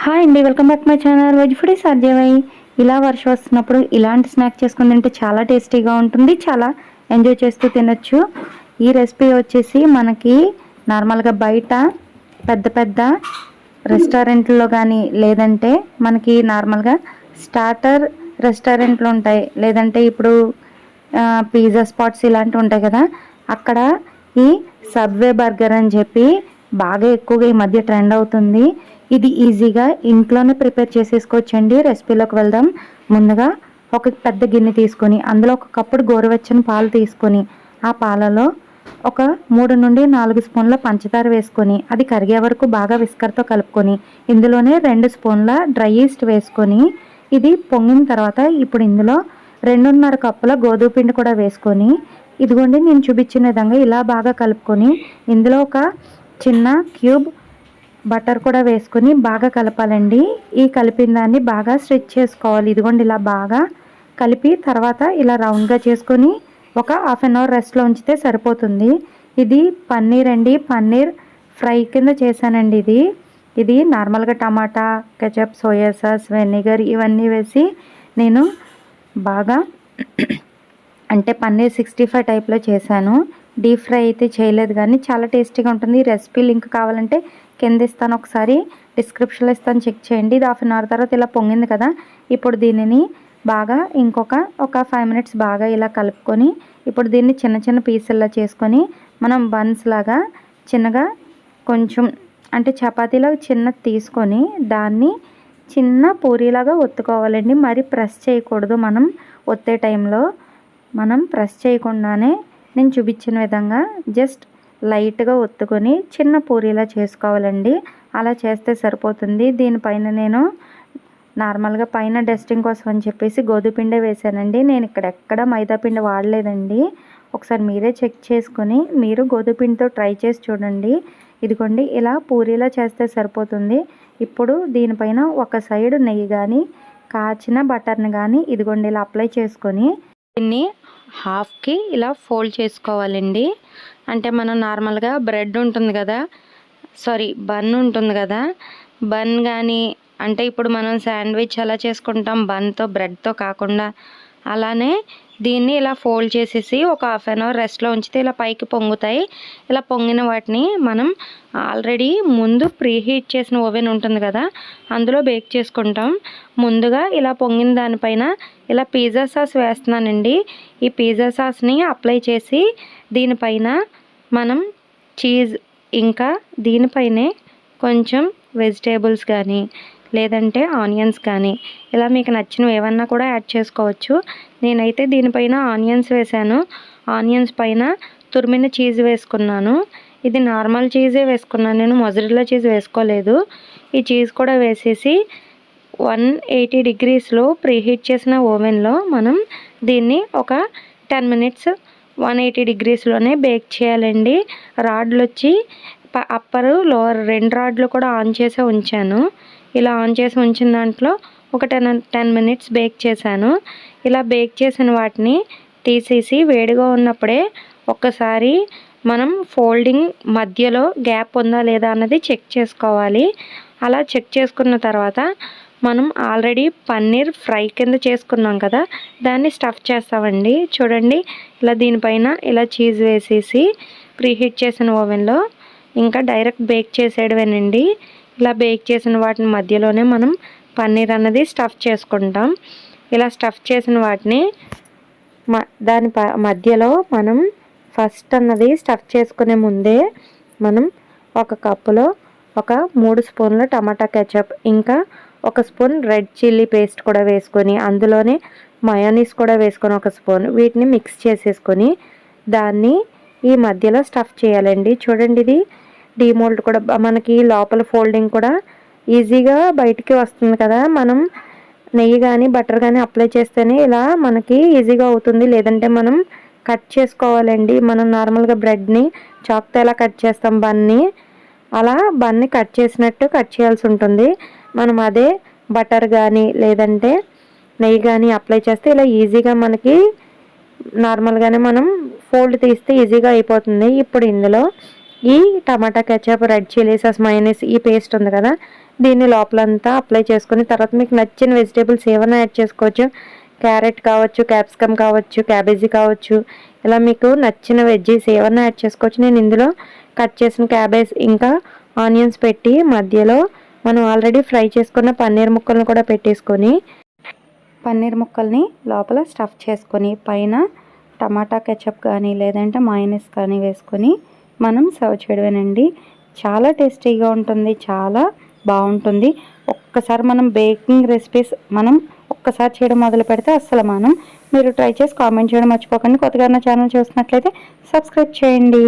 Hi అండి, welcome back my channel veg foodies Ajay. ఇలా వర్షం వస్తున్నప్పుడు ఇలాంటి స్నాక్ చేసుకుని తింటే చాలా టేస్టీగా ఉంటుంది, చాలా ఎంజాయ్ చేస్తూ తినొచ్చు. ఈ రెసిపీ వచ్చేసి మనకి నార్మల్గా బయట పెద్ద పెద్ద రెస్టారెంట్లో కానీ లేదంటే మనకి నార్మల్గా స్టార్టర్ రెస్టారెంట్లు ఉంటాయి, లేదంటే ఇప్పుడు పిజ్జా స్పాట్స్ ఇలాంటివి ఉంటాయి కదా, అక్కడ ఈ సబ్వే బర్గర్ అని చెప్పి బాగా ఎక్కువగా ఈ మధ్య ట్రెండ్ అవుతుంది. ఇది ఈజీగా ఇంట్లోనే ప్రిపేర్ చేసేసుకోవచ్చండి. రెసిపీలోకి వెళ్దాం. ముందుగా ఒక పెద్ద గిన్నె తీసుకొని అందులో ఒక కప్పుడు గోరువెచ్చని పాలు తీసుకొని ఆ పాలలో ఒక 3 నుండి 4 స్పూన్ల పంచదార వేసుకొని అది కరిగే వరకు బాగా విస్కర్తో కలుపుకొని ఇందులోనే 2 స్పూన్ల డ్రై ఈస్ట్ వేసుకొని ఇది పొంగిన తర్వాత ఇప్పుడు ఇందులో 2.5 కప్పుల గోధుమ పిండి కూడా వేసుకొని ఇదిగోండి నేను చూపించిన విధంగా ఇలా బాగా కలుపుకొని ఇందులో ఒక చిన్న క్యూబ్ బటర్ కూడా వేసుకొని బాగా కలపాలండి. ఈ కలిపిన దాన్ని బాగా స్ట్రెచ్ చేసుకోవాలి. ఇదిగోండి ఇలా బాగా కలిపి తర్వాత ఇలా రౌండ్గా చేసుకొని ఒక హాఫ్ అన్ అవర్ రెస్ట్లో ఉంచితే సరిపోతుంది. ఇది పన్నీర్ అండి, పన్నీర్ ఫ్రై కింద చేశానండి. ఇది నార్మల్గా టమాటా, కెచప్, సోయా సాస్, వెనిగర్ ఇవన్నీ వేసి నేను బాగా అంటే పన్నీర్ 65 టైప్లో చేశాను. డీప్ ఫ్రై అయితే చేయలేదు, కానీ చాలా టేస్టీగా ఉంటుంది. రెసిపీ లింక్ కావాలంటే కింద ఇస్తాను, ఒకసారి డిస్క్రిప్షన్లో ఇస్తాను, చెక్ చేయండి. ఇది హాఫ్ అన్ అవర్ తర్వాత ఇలా పొంగింది కదా, ఇప్పుడు దీనిని బాగా ఒక 5 మినిట్స్ బాగా ఇలా కలుపుకొని ఇప్పుడు దీన్ని చిన్న చిన్న పీసుల్లా చేసుకొని మనం బన్స్ లాగా చిన్నగా కొంచెం అంటే చపాతీలాగా చిన్నది తీసుకొని దాన్ని చిన్న పూరీలాగా ఒత్తుకోవాలండి. మరి ప్రెస్ చేయకూడదు. మనం ఒత్తే టైంలో మనం ప్రెస్ చేయకుండానే నేను చూపించిన విధంగా జస్ట్ లైట్గా ఒత్తుకొని చిన్న పూరీలా చేసుకోవాలండి. అలా చేస్తే సరిపోతుంది. దీనిపైన నేను నార్మల్గా పైన డస్టింగ్ కోసం అని చెప్పేసి గోధుమ పిండే వేసానండి. నేను ఇక్కడ ఎక్కడ మైదా పిండి వాడలేదండి. ఒకసారి మీరే చెక్ చేసుకొని మీరు గోధుమ పిండితో ట్రై చేసి చూడండి. ఇదిగోండి ఇలా పూరీలా చేస్తే సరిపోతుంది. ఇప్పుడు దీనిపైన ఒక సైడ్ నెయ్యి కానీ కాచిన బటర్ని కానీ ఇదిగోండి ఇలా అప్లై చేసుకొని దీన్ని హాఫ్కి ఇలా ఫోల్డ్ చేసుకోవాలండి. అంటే మనం నార్మల్గా బ్రెడ్ ఉంటుంది కదా, బన్ ఉంటుంది కదా, బన్ కానీ అంటే ఇప్పుడు మనం శాండ్విచ్ అలా చేసుకుంటాం బన్తో బ్రెడ్తో కాకుండా, అలానే దీన్ని ఇలా ఫోల్డ్ చేసేసి ఒక హాఫ్ అన్ అవర్ రెస్ట్లో ఉంచితే ఇలా పైకి పొంగుతాయి. ఇలా పొంగిన వాటిని మనం ఆల్రెడీ ముందు ప్రీహీట్ చేసిన ఓవెన్ ఉంటుంది కదా అందులో బేక్ చేసుకుంటాం. ముందుగా ఇలా పొంగిన దానిపైన ఇలా పిజ్జా సాస్ వేస్తున్నానండి. ఈ పిజ్జా సాస్ని అప్లై చేసి దీనిపైన మనం చీజ్ ఇంకా దీనిపైనే కొంచెం వెజిటేబుల్స్ కానీ లేదంటే ఆనియన్స్ కానీ ఇలా మీకు నచ్చినవి ఏమన్నా కూడా యాడ్ చేసుకోవచ్చు. నేనైతే దీనిపైన ఆనియన్స్ వేసాను. ఆనియన్స్ పైన తురిమిన చీజ్ వేసుకున్నాను. ఇది నార్మల్ చీజే వేసుకున్నాను, నేను మొజరెల్లా చీజ్ వేసుకోలేదు. ఈ చీజ్ కూడా వేసేసి 180 డిగ్రీస్లో ప్రీహీట్ చేసిన ఓవెన్లో మనం దీన్ని ఒక 10 మినిట్స్ 180 డిగ్రీస్లోనే బేక్ చేయాలండి. రాడ్లు వచ్చి అప్పరు లోవర్ 2 రాడ్లు కూడా ఆన్ చేసే ఉంచాను. ఇలా ఆన్ చేసి ఉంచిన దాంట్లో ఒక 10 మినిట్స్ బేక్ చేశాను. ఇలా బేక్ చేసిన వాటిని తీసేసి వేడిగా ఉన్నప్పుడే ఒక్కసారి మనం ఫోల్డింగ్ మధ్యలో గ్యాప్ ఉందా లేదా అన్నది చెక్ చేసుకోవాలి. అలా చెక్ చేసుకున్న తర్వాత మనం ఆల్రెడీ పన్నీర్ ఫ్రై కింద చేసుకున్నాం కదా దాన్ని స్టఫ్ చేస్తామండి. చూడండి ఇలా దీనిపైన ఇలా చీజ్ వేసేసి ప్రీహీట్ చేసిన ఓవెన్లో ఇంకా డైరెక్ట్ బేక్ చేసేయడమేనండి. ఇలా బేక్ చేసిన వాటిని మధ్యలోనే మనం పన్నీర్ అన్నది స్టఫ్ చేసుకుంటాం. ఇలా స్టఫ్ చేసిన వాటిని దాని మధ్యలో మనం ఫస్ట్ అన్నది స్టఫ్ చేసుకునే ముందే మనం ఒక కప్పులో ఒక 3 స్పూన్ల టమాటా కెచప్ ఇంకా 1 స్పూన్ రెడ్ చిల్లీ పేస్ట్ కూడా వేసుకొని అందులోనే మయోనీస్ కూడా వేసుకొని 1 స్పూన్ వీటిని మిక్స్ చేసేసుకొని దాన్ని ఈ మధ్యలో స్టఫ్ చేయాలండి. చూడండి ఇది డీమోల్డ్ కూడా మనకి లోపల ఫోల్డింగ్ కూడా ఈజీగా బయటికి వస్తుంది కదా. మనం నెయ్యి కానీ బటర్ కానీ అప్లై చేస్తేనే ఇలా మనకి ఈజీగా అవుతుంది, లేదంటే మనం కట్ చేసుకోవాలండి. మనం నార్మల్గా బ్రెడ్ని చాక్తో ఎలా కట్ చేస్తాం బన్ని, అలా బన్ని కట్ చేసినట్టు కట్ చేయాల్సి ఉంటుంది. మనం అదే బటర్ కానీ లేదంటే నెయ్యి కానీ అప్లై చేస్తే ఇలా ఈజీగా మనకి నార్మల్గానే మనం ఫోల్డ్ తీస్తే ఈజీగా అయిపోతుంది. ఇప్పుడు ఇందులో ఈ tomato ketchup, red chilli sauce, mayonnaise ఈ పేస్ట్ ఉంది కదా దీన్ని లోపలంతా అప్లై చేసుకుని తర్వాత మీకు నచ్చిన వెజిటేబుల్స్ ఏమైనా యాడ్ చేసుకోవచ్చు. క్యారెట్ కావచ్చు, క్యాప్సికమ్ కావచ్చు, క్యాబేజీ కావచ్చు, ఇలా మీకు నచ్చిన వెజ్జీస్ ఏమన్నా యాడ్ చేసుకోవచ్చు. నేను ఇందులో కట్ చేసిన క్యాబేజ్ ఇంకా ఆనియన్స్ పెట్టి మధ్యలో మనం ఆల్రెడీ ఫ్రై చేసుకున్న పన్నీర్ ముక్కలను కూడా పెట్టేసుకొని పన్నీర్ ముక్కల్ని లోపల స్టఫ్ చేసుకొని పైన టమాటా కెచప్ కానీ లేదంటే మయోనీస్ కానీ వేసుకొని మనం సర్వ్ చేయడమేనండి. చాలా టేస్టీగా ఉంటుంది, చాలా బాగుంటుంది. ఒక్కసారి మనం బేకింగ్ రెసిపీస్ ఒక్కసారి చేయడం మొదలు పెడితే అస్సలు మీరు ట్రై చేసి కామెంట్ చేయడం మర్చిపోకండి. కొత్తగా నా ఛానల్ చూసినట్లయితే సబ్స్క్రైబ్ చేయండి.